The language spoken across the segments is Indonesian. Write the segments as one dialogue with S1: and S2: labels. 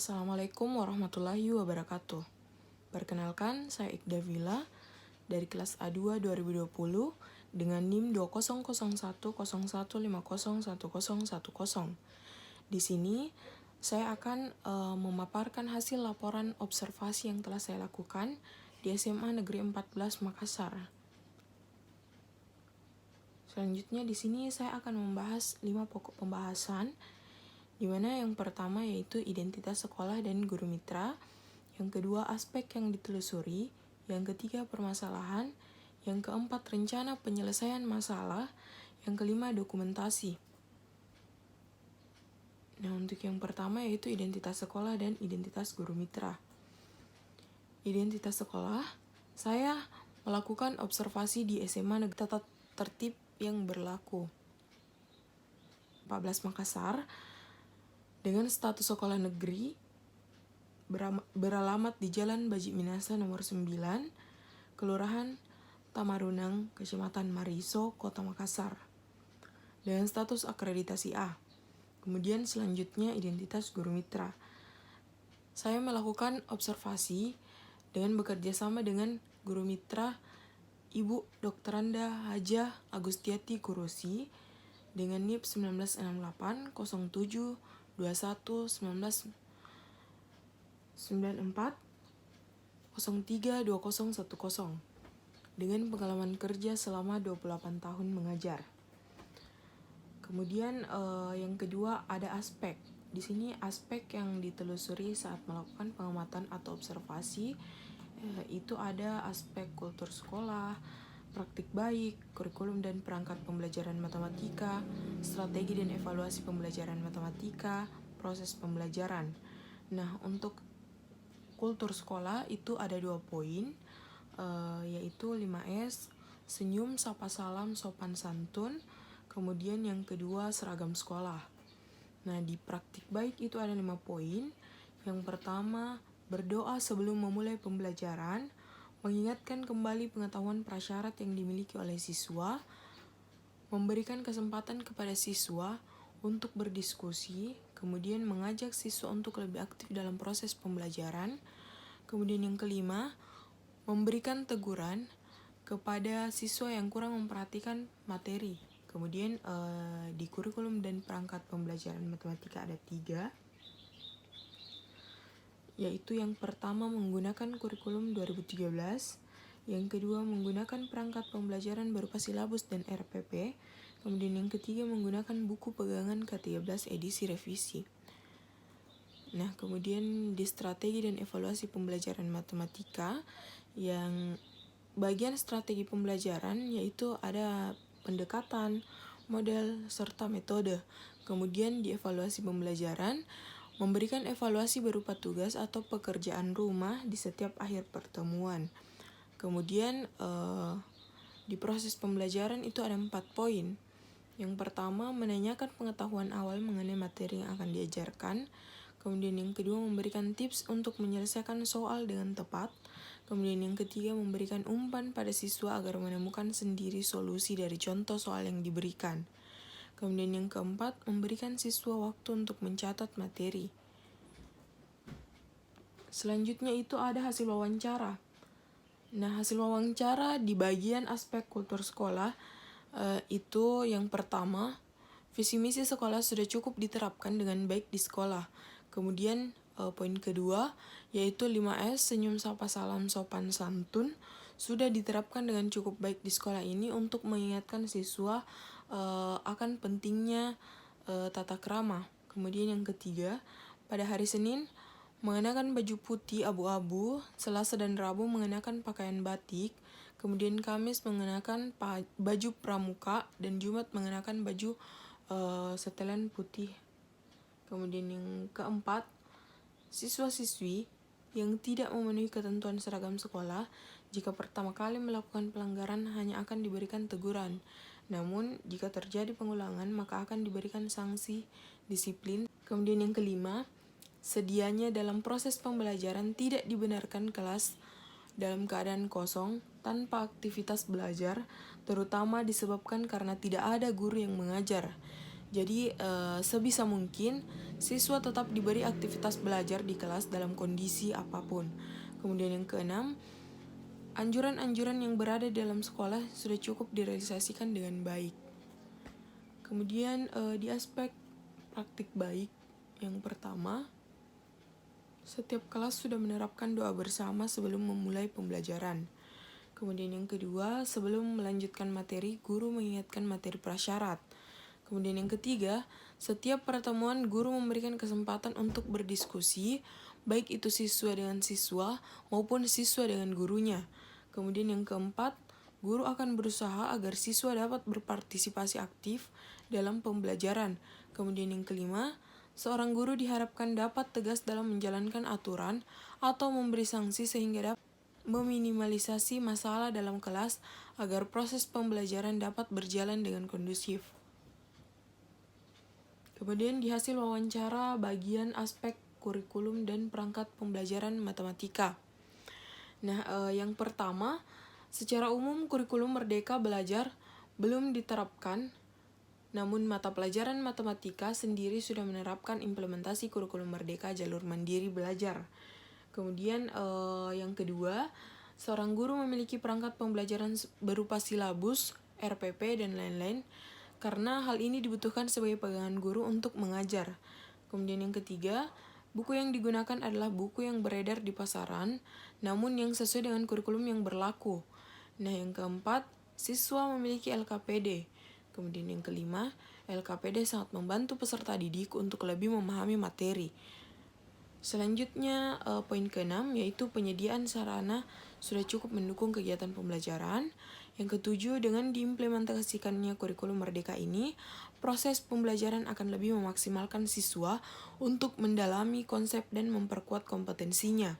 S1: Assalamualaikum warahmatullahi wabarakatuh. Perkenalkan, saya Iqda Villa dari kelas A2 2020 dengan NIM 200101501010. Di sini saya akan memaparkan hasil laporan observasi yang telah saya lakukan di SMA Negeri 14 Makassar. Selanjutnya di sini saya akan membahas 5 pokok pembahasan, di mana yang pertama yaitu identitas sekolah dan guru mitra, yang kedua aspek yang ditelusuri, yang ketiga permasalahan, yang keempat rencana penyelesaian masalah, yang kelima dokumentasi. Nah, untuk yang pertama yaitu identitas sekolah dan identitas guru mitra. Identitas sekolah, saya melakukan observasi di SMA Negeri Tata Tertib yang berlaku 14 Makassar dengan status sekolah negeri beralamat di Jalan Baji Minasa nomor 9, Kelurahan Tamarunang, Kecamatan Mariso, Kota Makassar, dengan status akreditasi A. Kemudian selanjutnya identitas guru mitra. Saya melakukan observasi dengan bekerja sama dengan guru mitra Ibu Dokteranda Hajah Agustiati Kurusi dengan NIP 1968 07 21 19 94 03 2010 dengan pengalaman kerja selama 28 tahun mengajar. Kemudian yang kedua ada aspek. Di sini aspek yang ditelusuri saat melakukan pengamatan atau observasi itu ada aspek kultur sekolah, praktik baik, kurikulum dan perangkat pembelajaran matematika, strategi dan evaluasi pembelajaran matematika, proses pembelajaran. Nah, untuk kultur sekolah itu ada 2 poin, yaitu 5S, senyum, sapa salam, sopan santun. Kemudian yang kedua seragam sekolah. Nah, di praktik baik itu ada 5 poin. Yang pertama, berdoa sebelum memulai pembelajaran, mengingatkan kembali pengetahuan prasyarat yang dimiliki oleh siswa, memberikan kesempatan kepada siswa untuk berdiskusi, kemudian mengajak siswa untuk lebih aktif dalam proses pembelajaran. Kemudian yang kelima, memberikan teguran kepada siswa yang kurang memperhatikan materi. Kemudian di kurikulum dan perangkat pembelajaran matematika ada 3, yaitu yang pertama menggunakan kurikulum 2013, yang kedua menggunakan perangkat pembelajaran berupa silabus dan RPP, kemudian yang ketiga menggunakan buku pegangan K13 edisi revisi. Nah, kemudian di strategi dan evaluasi pembelajaran matematika, yang bagian strategi pembelajaran yaitu ada pendekatan, model, serta metode. Kemudian di evaluasi pembelajaran, memberikan evaluasi berupa tugas atau pekerjaan rumah di setiap akhir pertemuan. Kemudian di proses pembelajaran itu ada 4 poin. Yang pertama, menanyakan pengetahuan awal mengenai materi yang akan diajarkan. Kemudian yang kedua, memberikan tips untuk menyelesaikan soal dengan tepat. Kemudian yang ketiga, memberikan umpan pada siswa agar menemukan sendiri solusi dari contoh soal yang diberikan. Kemudian yang keempat, memberikan siswa waktu untuk mencatat materi. Selanjutnya itu ada hasil wawancara. Nah, hasil wawancara di bagian aspek kultur sekolah itu yang pertama, visi misi sekolah sudah cukup diterapkan dengan baik di sekolah. Kemudian poin kedua yaitu 5S, senyum, sapa salam, sopan santun sudah diterapkan dengan cukup baik di sekolah ini untuk mengingatkan siswa akan pentingnya tata krama. Kemudian yang ketiga, pada hari Senin mengenakan baju putih abu-abu, Selasa dan Rabu mengenakan pakaian batik, kemudian Kamis mengenakan baju pramuka, dan Jumat mengenakan baju setelan putih. Kemudian yang keempat, siswa-siswi yang tidak memenuhi ketentuan seragam sekolah, jika pertama kali melakukan pelanggaran hanya akan diberikan teguran. Namun, jika terjadi pengulangan, maka akan diberikan sanksi disiplin. Kemudian yang kelima, sedianya dalam proses pembelajaran tidak dibenarkan kelas dalam keadaan kosong tanpa aktivitas belajar, terutama disebabkan karena tidak ada guru yang mengajar. Jadi sebisa mungkin siswa tetap diberi aktivitas belajar di kelas dalam kondisi apapun. Kemudian yang keenam, anjuran-anjuran yang berada dalam sekolah sudah cukup direalisasikan dengan baik. Kemudian di aspek praktik baik, yang pertama, setiap kelas sudah menerapkan doa bersama sebelum memulai pembelajaran. Kemudian yang kedua, sebelum melanjutkan materi, guru mengingatkan materi prasyarat. Kemudian yang ketiga, setiap pertemuan guru memberikan kesempatan untuk berdiskusi, baik itu siswa dengan siswa maupun siswa dengan gurunya. Kemudian yang keempat, guru akan berusaha agar siswa dapat berpartisipasi aktif dalam pembelajaran. Kemudian yang kelima, seorang guru diharapkan dapat tegas dalam menjalankan aturan atau memberi sanksi sehingga dapat meminimalisasi masalah dalam kelas agar proses pembelajaran dapat berjalan dengan kondusif. Kemudian di hasil wawancara bagian aspek kurikulum dan perangkat pembelajaran matematika. Nah, yang pertama, secara umum kurikulum Merdeka Belajar belum diterapkan, namun mata pelajaran matematika sendiri sudah menerapkan implementasi kurikulum Merdeka jalur mandiri belajar. Kemudian yang kedua, seorang guru memiliki perangkat pembelajaran berupa silabus, RPP, dan lain-lain, karena hal ini dibutuhkan sebagai pegangan guru untuk mengajar. Kemudian yang ketiga, buku yang digunakan adalah buku yang beredar di pasaran, namun yang sesuai dengan kurikulum yang berlaku. Nah, yang keempat, siswa memiliki LKPD. Kemudian yang kelima, LKPD sangat membantu peserta didik untuk lebih memahami materi. Selanjutnya, poin keenam yaitu penyediaan sarana sudah cukup mendukung kegiatan pembelajaran. Yang ketujuh, dengan diimplementasikannya kurikulum Merdeka ini, proses pembelajaran akan lebih memaksimalkan siswa untuk mendalami konsep dan memperkuat kompetensinya.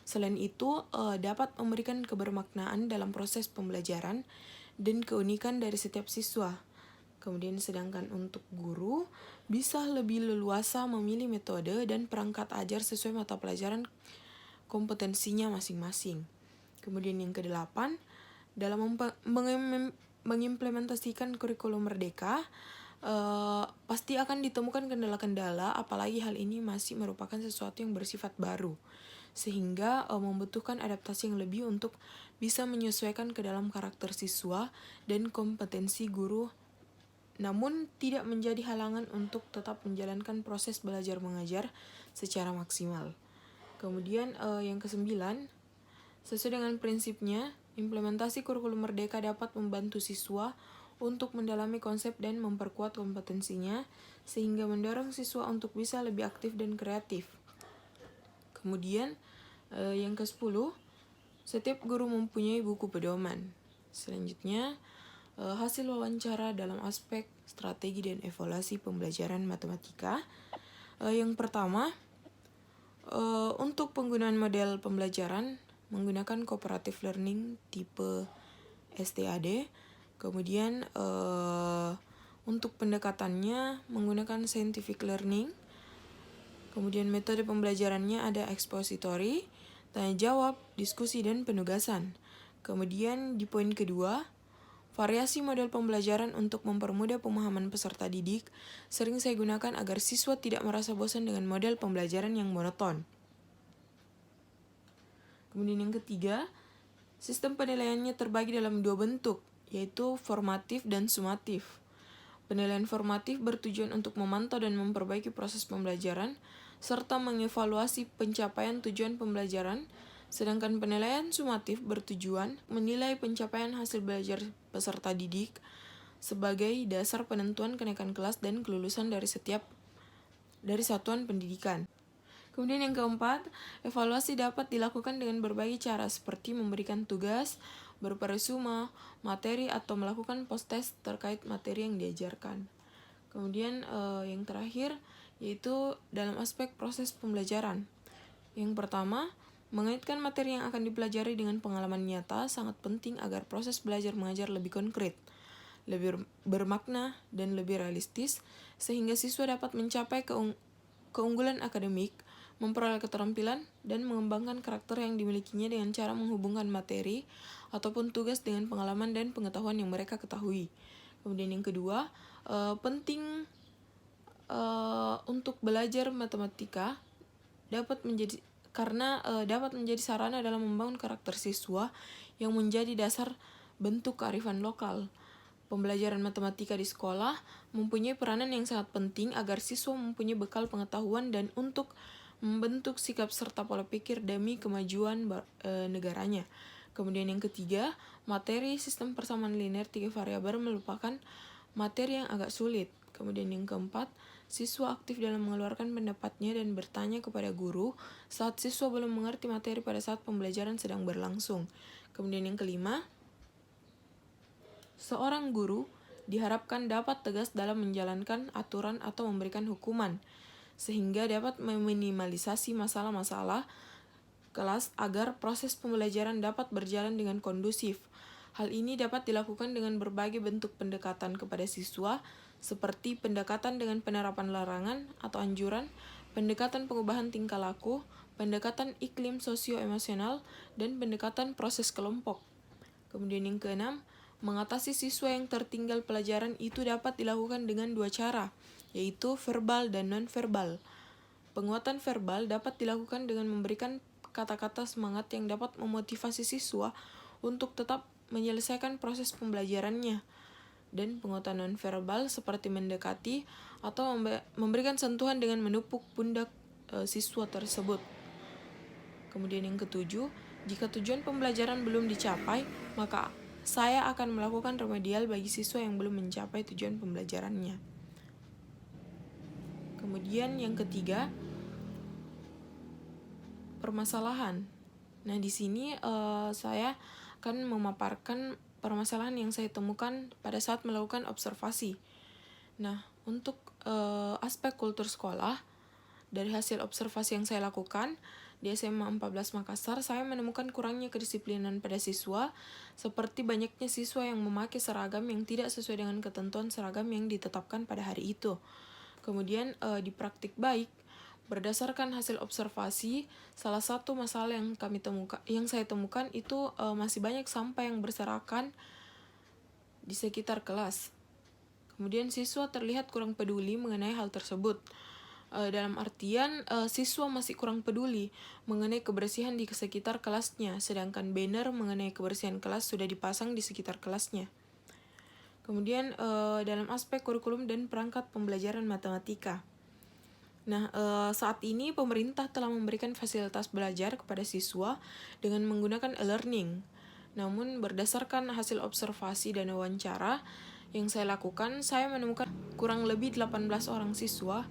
S1: Selain itu, dapat memberikan kebermaknaan dalam proses pembelajaran dan keunikan dari setiap siswa. Kemudian sedangkan untuk guru, bisa lebih leluasa memilih metode dan perangkat ajar sesuai mata pelajaran kompetensinya masing-masing. Kemudian yang kedelapan, dalam mengimplementasikan kurikulum Merdeka, pasti akan ditemukan kendala-kendala, apalagi hal ini masih merupakan sesuatu yang bersifat baru, sehingga membutuhkan adaptasi yang lebih untuk bisa menyesuaikan ke dalam karakter siswa dan kompetensi guru, namun tidak menjadi halangan untuk tetap menjalankan proses belajar mengajar secara maksimal. Kemudian yang kesembilan, sesuai dengan prinsipnya, implementasi kurikulum Merdeka dapat membantu siswa untuk mendalami konsep dan memperkuat kompetensinya, sehingga mendorong siswa untuk bisa lebih aktif dan kreatif. Kemudian yang ke-10, setiap guru mempunyai buku pedoman. Selanjutnya, hasil wawancara dalam aspek strategi dan evaluasi pembelajaran matematika. Yang pertama, untuk penggunaan model pembelajaran menggunakan cooperative learning tipe STAD. Kemudian untuk pendekatannya menggunakan scientific learning. Kemudian metode pembelajarannya ada expository, tanya jawab, diskusi, dan penugasan. Kemudian di poin kedua, variasi model pembelajaran untuk mempermudah pemahaman peserta didik sering saya gunakan agar siswa tidak merasa bosan dengan model pembelajaran yang monoton. Kemudian yang ketiga, sistem penilaiannya terbagi dalam dua bentuk, yaitu formatif dan sumatif. Penilaian formatif bertujuan untuk memantau dan memperbaiki proses pembelajaran, serta mengevaluasi pencapaian tujuan pembelajaran, sedangkan penilaian sumatif bertujuan menilai pencapaian hasil belajar peserta didik sebagai dasar penentuan kenaikan kelas dan kelulusan dari satuan pendidikan. Kemudian yang keempat, evaluasi dapat dilakukan dengan berbagai cara seperti memberikan tugas berupa resume, materi, atau melakukan post-test terkait materi yang diajarkan. Kemudian yang terakhir yaitu dalam aspek proses pembelajaran. Yang pertama, mengaitkan materi yang akan dipelajari dengan pengalaman nyata sangat penting agar proses belajar mengajar lebih konkret, lebih bermakna, dan lebih realistis, sehingga siswa dapat mencapai keunggulan akademik, memperoleh keterampilan, dan mengembangkan karakter yang dimilikinya dengan cara menghubungkan materi ataupun tugas dengan pengalaman dan pengetahuan yang mereka ketahui. Kemudian yang kedua, penting untuk belajar matematika dapat menjadi sarana dalam membangun karakter siswa yang menjadi dasar bentuk kearifan lokal. Pembelajaran matematika di sekolah mempunyai peranan yang sangat penting agar siswa mempunyai bekal pengetahuan dan untuk membentuk sikap serta pola pikir demi kemajuan negaranya. Kemudian yang ketiga, materi sistem persamaan linear 3 variabel merupakan materi yang agak sulit. Kemudian yang keempat, siswa aktif dalam mengeluarkan pendapatnya dan bertanya kepada guru saat siswa belum mengerti materi pada saat pembelajaran sedang berlangsung. Kemudian yang kelima, seorang guru diharapkan dapat tegas dalam menjalankan aturan atau memberikan hukuman, sehingga dapat meminimalisasi masalah-masalah kelas agar proses pembelajaran dapat berjalan dengan kondusif. Hal ini dapat dilakukan dengan berbagai bentuk pendekatan kepada siswa, seperti pendekatan dengan penerapan larangan atau anjuran, pendekatan pengubahan tingkah laku, pendekatan iklim sosio-emosional, dan pendekatan proses kelompok. Kemudian yang keenam, mengatasi siswa yang tertinggal pelajaran itu dapat dilakukan dengan 2 cara, yaitu verbal dan non-verbal. Penguatan verbal dapat dilakukan dengan memberikan kata-kata semangat yang dapat memotivasi siswa untuk tetap menyelesaikan proses pembelajarannya. Dan penguatan non-verbal seperti mendekati atau memberikan sentuhan dengan menepuk pundak siswa tersebut. Kemudian yang ketujuh, jika tujuan pembelajaran belum dicapai, maka saya akan melakukan remedial bagi siswa yang belum mencapai tujuan pembelajarannya. Kemudian yang ketiga, permasalahan. Nah, di sini saya akan memaparkan permasalahan yang saya temukan pada saat melakukan observasi. Nah, untuk aspek kultur sekolah, dari hasil observasi yang saya lakukan di SMA 14 Makassar, saya menemukan kurangnya kedisiplinan pada siswa, seperti banyaknya siswa yang memakai seragam yang tidak sesuai dengan ketentuan seragam yang ditetapkan pada hari itu. Kemudian di praktik baik, berdasarkan hasil observasi, salah satu masalah yang saya temukan itu masih banyak sampah yang berserakan di sekitar kelas. Kemudian siswa terlihat kurang peduli mengenai hal tersebut. Dalam artian siswa masih kurang peduli mengenai kebersihan di sekitar kelasnya, sedangkan banner mengenai kebersihan kelas sudah dipasang di sekitar kelasnya. Kemudian dalam aspek kurikulum dan perangkat pembelajaran matematika. Nah, saat ini pemerintah telah memberikan fasilitas belajar kepada siswa dengan menggunakan e-learning. Namun, berdasarkan hasil observasi dan wawancara yang saya lakukan, saya menemukan kurang lebih 18 orang siswa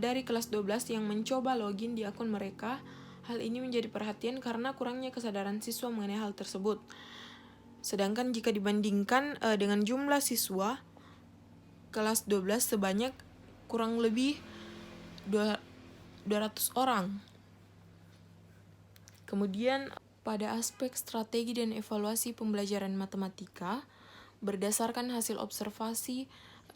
S1: dari kelas 12 yang mencoba login di akun mereka. Hal ini menjadi perhatian karena kurangnya kesadaran siswa mengenai hal tersebut. Sedangkan jika dibandingkan dengan jumlah siswa kelas 12 sebanyak kurang lebih 200 orang. Kemudian pada aspek strategi dan evaluasi pembelajaran matematika, berdasarkan hasil observasi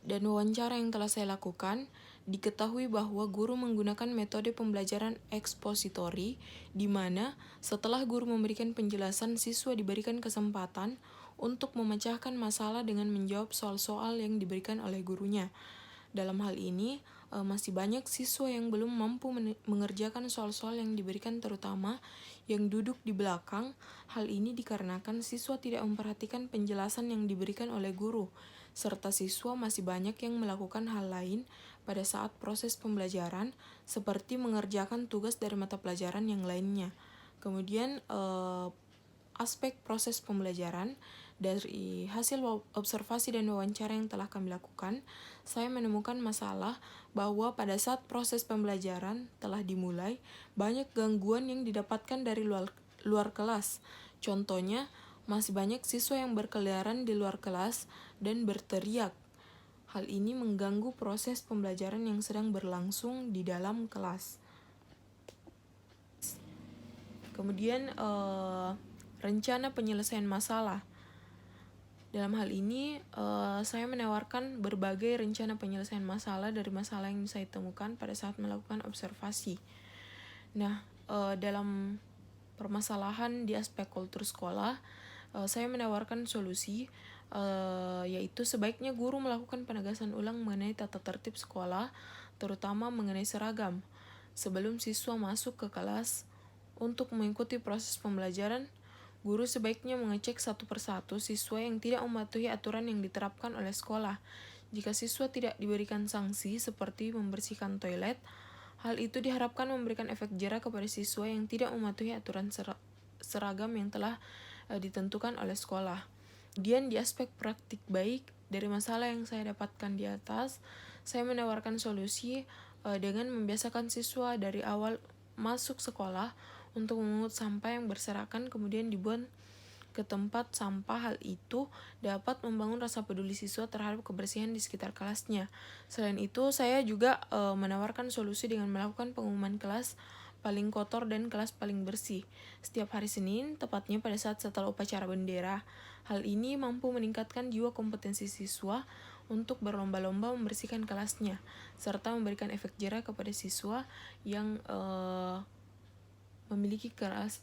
S1: dan wawancara yang telah saya lakukan, diketahui bahwa guru menggunakan metode pembelajaran ekspositori, di mana setelah guru memberikan penjelasan, siswa diberikan kesempatan untuk memecahkan masalah dengan menjawab soal-soal yang diberikan oleh gurunya. Dalam hal ini, masih banyak siswa yang belum mampu mengerjakan soal-soal yang diberikan, terutama yang duduk di belakang. Hal ini dikarenakan siswa tidak memperhatikan penjelasan yang diberikan oleh guru, serta siswa masih banyak yang melakukan hal lain pada saat proses pembelajaran, seperti mengerjakan tugas dari mata pelajaran yang lainnya. Kemudian aspek proses pembelajaran, dari hasil observasi dan wawancara yang telah kami lakukan, saya menemukan masalah bahwa pada saat proses pembelajaran telah dimulai, banyak gangguan yang didapatkan dari luar kelas. Contohnya, masih banyak siswa yang berkeliaran di luar kelas dan berteriak. Hal ini mengganggu proses pembelajaran yang sedang berlangsung di dalam kelas. Kemudian rencana penyelesaian masalah. Dalam hal ini, saya menawarkan berbagai rencana penyelesaian masalah dari masalah yang saya temukan pada saat melakukan observasi. Nah, dalam permasalahan di aspek kultur sekolah, saya menawarkan solusi, yaitu sebaiknya guru melakukan penegasan ulang mengenai tata tertib sekolah, terutama mengenai seragam. Sebelum siswa masuk ke kelas untuk mengikuti proses pembelajaran, guru sebaiknya mengecek satu persatu siswa yang tidak mematuhi aturan yang diterapkan oleh sekolah. Jika siswa tidak diberikan sanksi seperti membersihkan toilet, hal itu diharapkan memberikan efek jera kepada siswa yang tidak mematuhi aturan seragam yang telah ditentukan oleh sekolah. Kemudian di aspek praktik baik dari masalah yang saya dapatkan di atas, saya menawarkan solusi dengan membiasakan siswa dari awal masuk sekolah untuk memungut sampah yang berserakan kemudian dibuang ke tempat sampah. Hal itu dapat membangun rasa peduli siswa terhadap kebersihan di sekitar kelasnya. Selain itu, saya juga menawarkan solusi dengan melakukan pengumuman kelas paling kotor dan kelas paling bersih setiap hari Senin, tepatnya pada saat setelah upacara bendera. Hal ini mampu meningkatkan jiwa kompetensi siswa untuk berlomba-lomba membersihkan kelasnya, serta memberikan efek jera kepada siswa yang memiliki kelas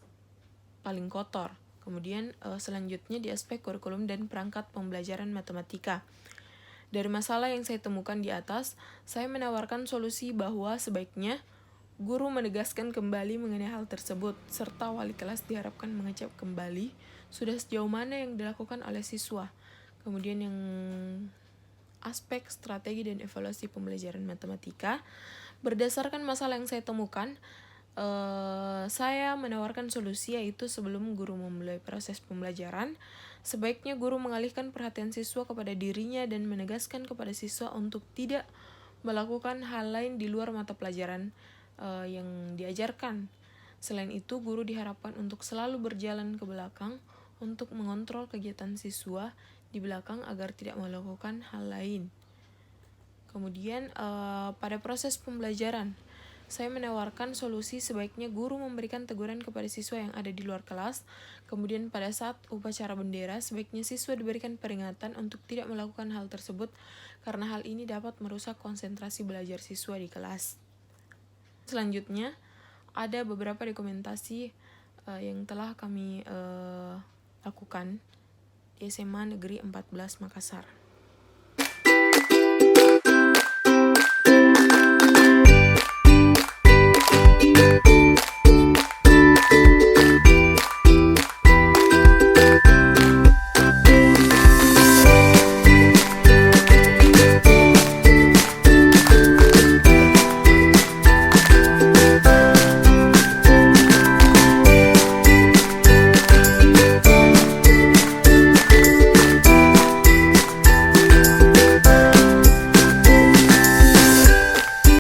S1: paling kotor. Kemudian selanjutnya di aspek kurikulum dan perangkat pembelajaran matematika. Dari masalah yang saya temukan di atas, saya menawarkan solusi bahwa sebaiknya guru menegaskan kembali mengenai hal tersebut, serta wali kelas diharapkan mengecek kembali sudah sejauh mana yang dilakukan oleh siswa. Kemudian yang aspek strategi dan evaluasi pembelajaran matematika, berdasarkan masalah yang saya temukan, saya menawarkan solusi, yaitu sebelum guru memulai proses pembelajaran, sebaiknya guru mengalihkan perhatian siswa kepada dirinya dan menegaskan kepada siswa untuk tidak melakukan hal lain di luar mata pelajaran yang diajarkan. Selain itu, guru diharapkan untuk selalu berjalan ke belakang untuk mengontrol kegiatan siswa di belakang agar tidak melakukan hal lain. Kemudian pada proses pembelajaran, saya menawarkan solusi sebaiknya guru memberikan teguran kepada siswa yang ada di luar kelas. Kemudian pada saat upacara bendera, sebaiknya siswa diberikan peringatan untuk tidak melakukan hal tersebut karena hal ini dapat merusak konsentrasi belajar siswa di kelas. Selanjutnya, ada beberapa dokumentasi yang telah kami lakukan di SMA Negeri 14 Makassar.